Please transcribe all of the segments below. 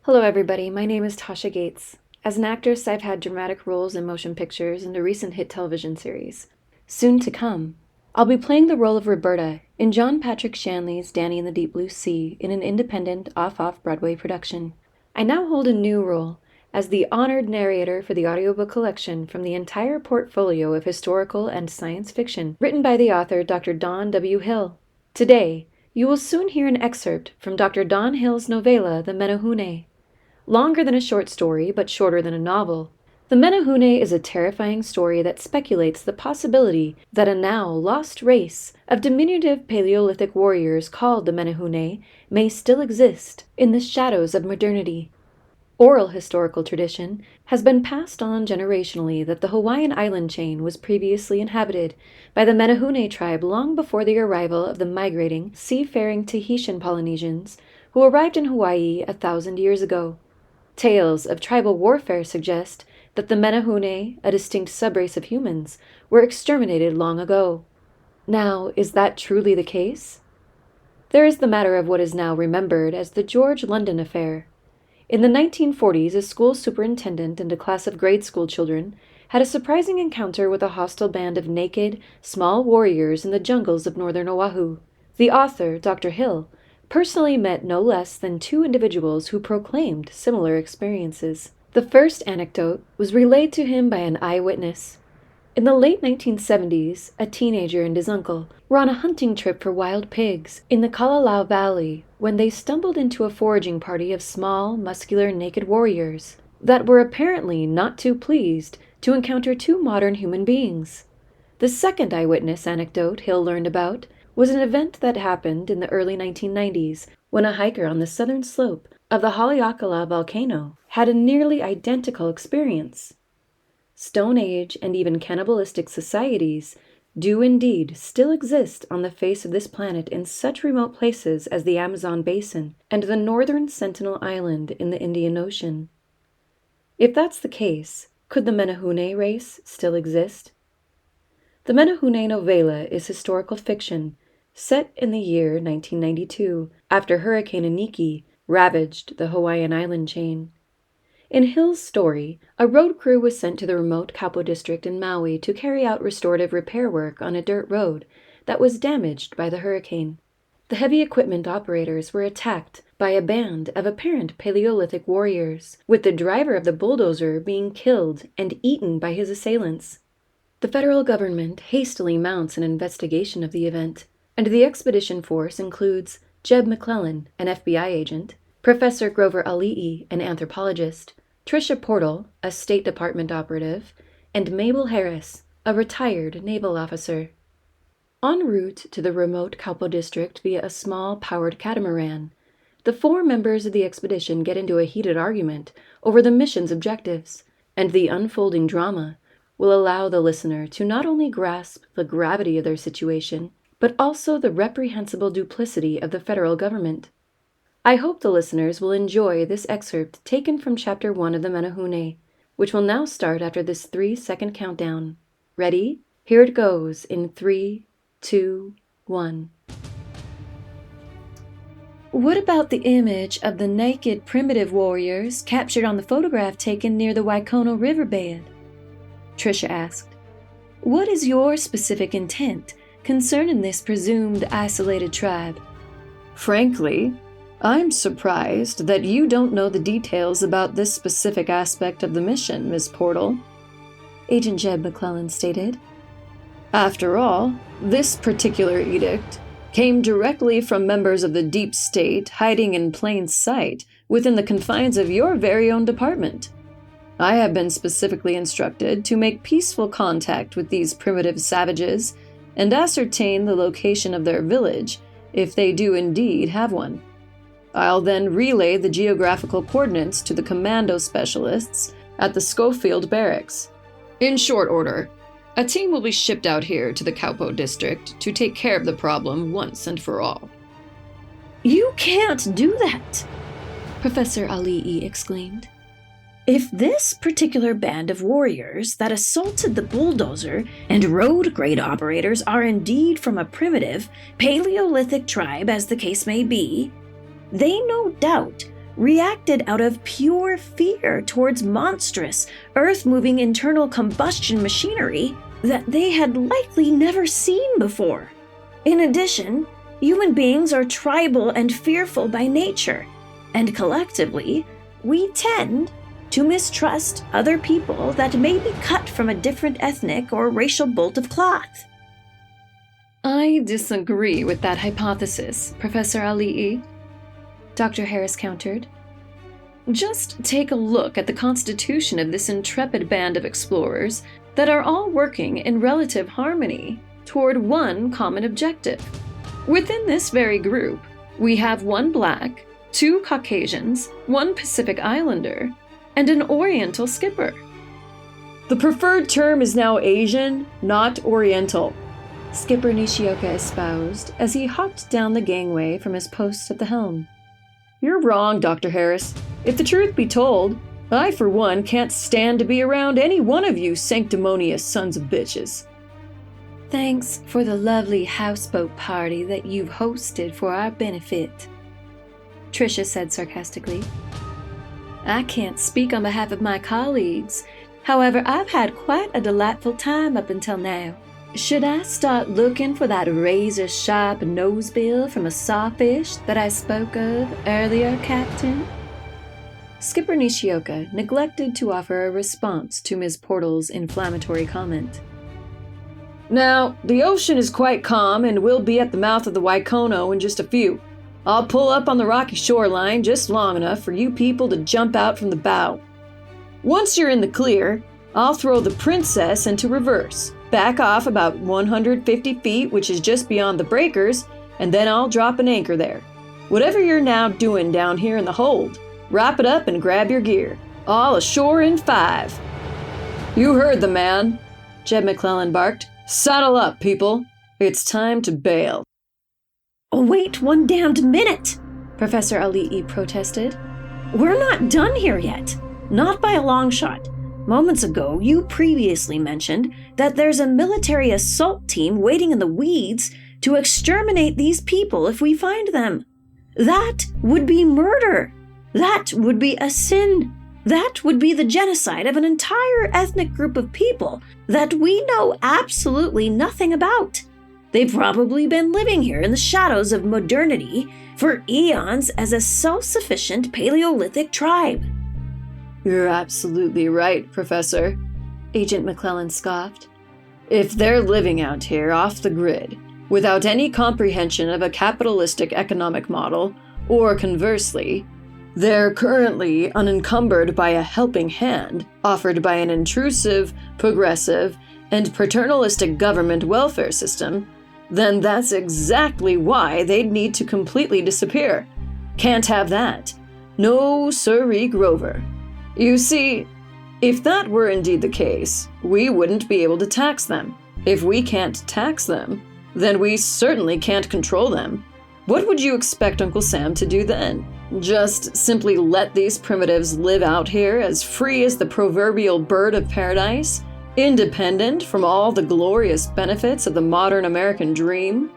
Hello everybody, my name is Tasha Gates. As an actress, I've had dramatic roles in motion pictures and a recent hit television series. Soon to come, I'll be playing the role of Roberta in John Patrick Shanley's Danny in the Deep Blue Sea in an independent off-Broadway production. I now hold a new role as the honored narrator for the audiobook collection from the entire portfolio of historical and science fiction written by the author Dr. Don W. Hill. Today, you will soon hear an excerpt from Dr. Don Hill's novella, The Menehune. Longer than a short story, but shorter than a novel, The Menehune is a terrifying story that speculates the possibility that a now lost race of diminutive Paleolithic warriors called the Menehune may still exist in the shadows of modernity. Oral historical tradition has been passed on generationally that the Hawaiian island chain was previously inhabited by the Menehune tribe long before the arrival of the migrating, seafaring Tahitian Polynesians who arrived in Hawaii 1,000 years ago. Tales of tribal warfare suggest that the Menehune, a distinct subrace of humans, were exterminated long ago. Now, is that truly the case? There is the matter of what is now remembered as the George London affair. In the 1940s, a school superintendent and a class of grade school children had a surprising encounter with a hostile band of naked, small warriors in the jungles of northern Oahu. The author, Dr. Hill, personally met no less than 2 individuals who proclaimed similar experiences. The first anecdote was relayed to him by an eyewitness. In the late 1970s, a teenager and his uncle were on a hunting trip for wild pigs in the Kalalau Valley when they stumbled into a foraging party of small, muscular, naked warriors that were apparently not too pleased to encounter 2 modern human beings. The second eyewitness anecdote Hill learned about was an event that happened in the early 1990s when a hiker on the southern slope of the Haleakala volcano had a nearly identical experience. Stone Age and even cannibalistic societies do indeed still exist on the face of this planet in such remote places as the Amazon basin and the northern Sentinel Island in the Indian Ocean. If that's the case, could the Menehune race still exist? The Menehune novella is historical fiction set in the year 1992, after Hurricane Iniki ravaged the Hawaiian island chain. In Hill's story, a road crew was sent to the remote Kaupo district in Maui to carry out restorative repair work on a dirt road that was damaged by the hurricane. The heavy equipment operators were attacked by a band of apparent Paleolithic warriors, with the driver of the bulldozer being killed and eaten by his assailants. The federal government hastily mounts an investigation of the event, and the expedition force includes Jeb McClellan, an FBI agent, Professor Grover Ali'i, an anthropologist, Tricia Portal, a State Department operative, and Mabel Harris, a retired naval officer. En route to the remote Kaupo district via a small, powered catamaran, the 4 members of the expedition get into a heated argument over the mission's objectives, and the unfolding drama will allow the listener to not only grasp the gravity of their situation, but also the reprehensible duplicity of the federal government. I hope the listeners will enjoy this excerpt taken from Chapter 1 of the Menehune, which will now start after this 3-second countdown. Ready? Here it goes in 3, 2, 1. What about the image of the naked primitive warriors captured on the photograph taken near the Waikono riverbed? Tricia asked. What is your specific intent concerning this presumed isolated tribe? Frankly, I'm surprised that you don't know the details about this specific aspect of the mission, Miss Portal, Agent Jeb McClellan stated. After all, this particular edict came directly from members of the deep state hiding in plain sight within the confines of your very own department. I have been specifically instructed to make peaceful contact with these primitive savages and ascertain the location of their village, if they do indeed have one. I'll then relay the geographical coordinates to the commando specialists at the Schofield Barracks. In short order, a team will be shipped out here to the Kaupo district to take care of the problem once and for all. You can't do that, Professor Ali'i exclaimed. If this particular band of warriors that assaulted the bulldozer and road grade operators are indeed from a primitive, Paleolithic tribe as the case may be, they no doubt reacted out of pure fear towards monstrous, earth-moving internal combustion machinery that they had likely never seen before. In addition, human beings are tribal and fearful by nature, and collectively, we tend to mistrust other people that may be cut from a different ethnic or racial bolt of cloth. I disagree with that hypothesis, Professor Ali'i, Dr. Harris countered. Just take a look at the constitution of this intrepid band of explorers that are all working in relative harmony toward one common objective. Within this very group, we have one Black, 2 Caucasians, 1 Pacific Islander, and an Oriental skipper. The preferred term is now Asian, not Oriental, Skipper Nishioka espoused as he hopped down the gangway from his post at the helm. You're wrong, Dr. Harris. If the truth be told, I, for one, can't stand to be around any one of you sanctimonious sons of bitches. Thanks for the lovely houseboat party that you've hosted for our benefit, Tricia said sarcastically. I can't speak on behalf of my colleagues. However, I've had quite a delightful time up until now. Should I start looking for that razor-sharp nosebill from a sawfish that I spoke of earlier, Captain? Skipper Nishioka neglected to offer a response to Ms. Portal's inflammatory comment. Now, the ocean is quite calm and we'll be at the mouth of the Waikono in just a few. I'll pull up on the rocky shoreline just long enough for you people to jump out from the bow. Once you're in the clear, I'll throw the Princess into reverse, back off about 150 feet, which is just beyond the breakers, and then I'll drop an anchor there. Whatever you're now doing down here in the hold, wrap it up and grab your gear. All ashore in 5. You heard the man, Jeb McClellan barked. Saddle up, people. It's time to bail. Oh, wait one damned minute, Professor Ali'i protested. We're not done here yet. Not by a long shot. Moments ago, you previously mentioned that there's a military assault team waiting in the weeds to exterminate these people if we find them. That would be murder. That would be a sin. That would be the genocide of an entire ethnic group of people that we know absolutely nothing about. They've probably been living here in the shadows of modernity for eons as a self-sufficient Paleolithic tribe. You're absolutely right, Professor, Agent McClellan scoffed. If they're living out here off the grid, without any comprehension of a capitalistic economic model, or conversely, they're currently unencumbered by a helping hand offered by an intrusive, progressive, and paternalistic government welfare system, then that's exactly why they'd need to completely disappear. Can't have that. No sirree Grover. You see, if that were indeed the case, we wouldn't be able to tax them. If we can't tax them, then we certainly can't control them. What would you expect Uncle Sam to do then? Just simply let these primitives live out here as free as the proverbial bird of paradise, independent from all the glorious benefits of the modern American dream?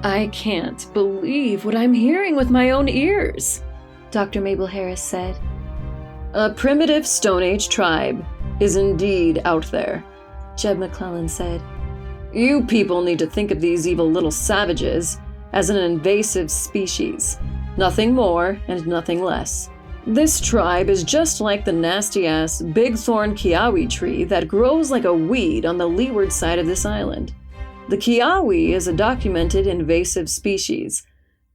I can't believe what I'm hearing with my own ears, Dr. Mabel Harris said. A primitive Stone Age tribe is indeed out there, Jeb McClellan said. You people need to think of these evil little savages as an invasive species. Nothing more and nothing less. This tribe is just like the nasty-ass big-thorn kiawe tree that grows like a weed on the leeward side of this island. The kiawe is a documented invasive species,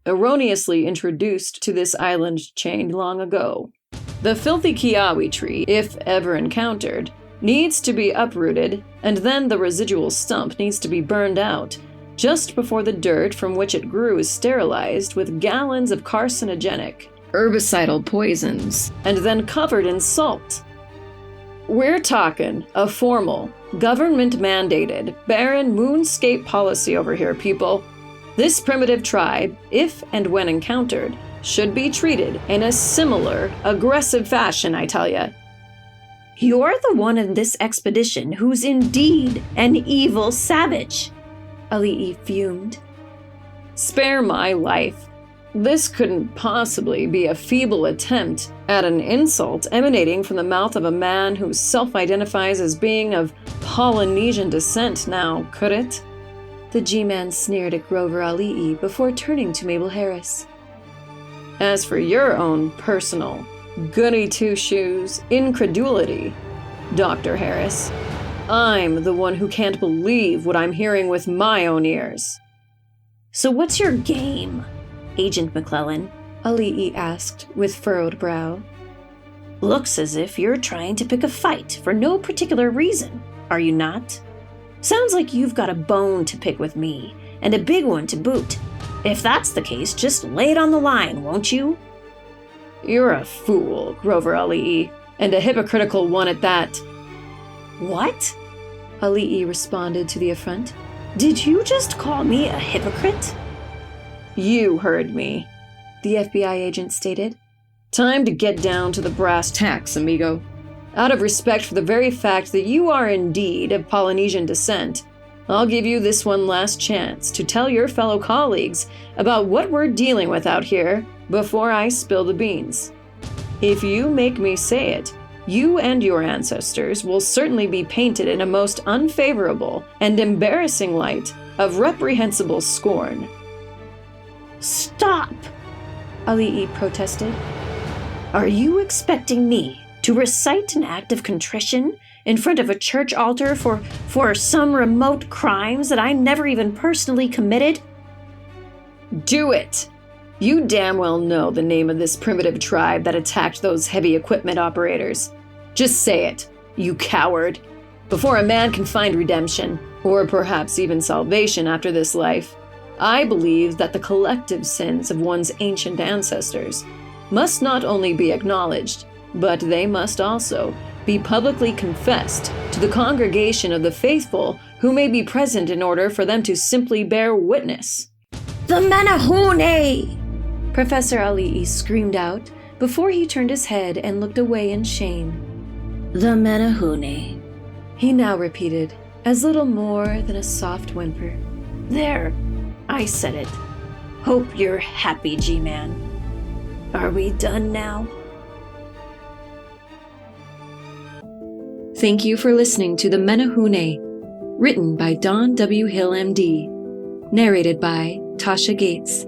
erroneously introduced to this island chain long ago. The filthy kiawe tree, if ever encountered, needs to be uprooted, and then the residual stump needs to be burned out, just before the dirt from which it grew is sterilized with gallons of carcinogenic, herbicidal poisons, and then covered in salt. We're talking a formal, government-mandated, barren moonscape policy over here, people. This primitive tribe, if and when encountered, should be treated in a similar, aggressive fashion, I tell ya. You're the one in this expedition who's indeed an evil savage, Ali'i fumed. Spare my life. This couldn't possibly be a feeble attempt at an insult emanating from the mouth of a man who self-identifies as being of Polynesian descent now, could it? The G-Man sneered at Grover Ali'i before turning to Mabel Harris. As for your own personal, goody-two-shoes incredulity, Dr. Harris, I'm the one who can't believe what I'm hearing with my own ears. So what's your game, Agent McClellan? Ali'i asked with furrowed brow. Looks as if you're trying to pick a fight for no particular reason, are you not? Sounds like you've got a bone to pick with me, and a big one to boot. If that's the case, just lay it on the line, won't you? You're a fool, Grover Ali'i, and a hypocritical one at that. What? Ali'i responded to the affront. Did you just call me a hypocrite? You heard me, the FBI agent stated. Time to get down to the brass tacks, amigo. Out of respect for the very fact that you are indeed of Polynesian descent, I'll give you this one last chance to tell your fellow colleagues about what we're dealing with out here before I spill the beans. If you make me say it, you and your ancestors will certainly be painted in a most unfavorable and embarrassing light of reprehensible scorn. Stop! Ali'i protested. Are you expecting me to recite an act of contrition in front of a church altar for some remote crimes that I never even personally committed? Do it! You damn well know the name of this primitive tribe that attacked those heavy equipment operators. Just say it, you coward, before a man can find redemption, or perhaps even salvation after this life. I believe that the collective sins of one's ancient ancestors must not only be acknowledged, but they must also be publicly confessed to the congregation of the faithful who may be present in order for them to simply bear witness. The Menehune! Professor Ali'i screamed out before he turned his head and looked away in shame. The Menehune, he now repeated, as little more than a soft whimper. There, I said it. Hope you're happy, G-Man. Are we done now? Thank you for listening to The Menehune, written by Don W. Hill, MD, narrated by Tashia Gates.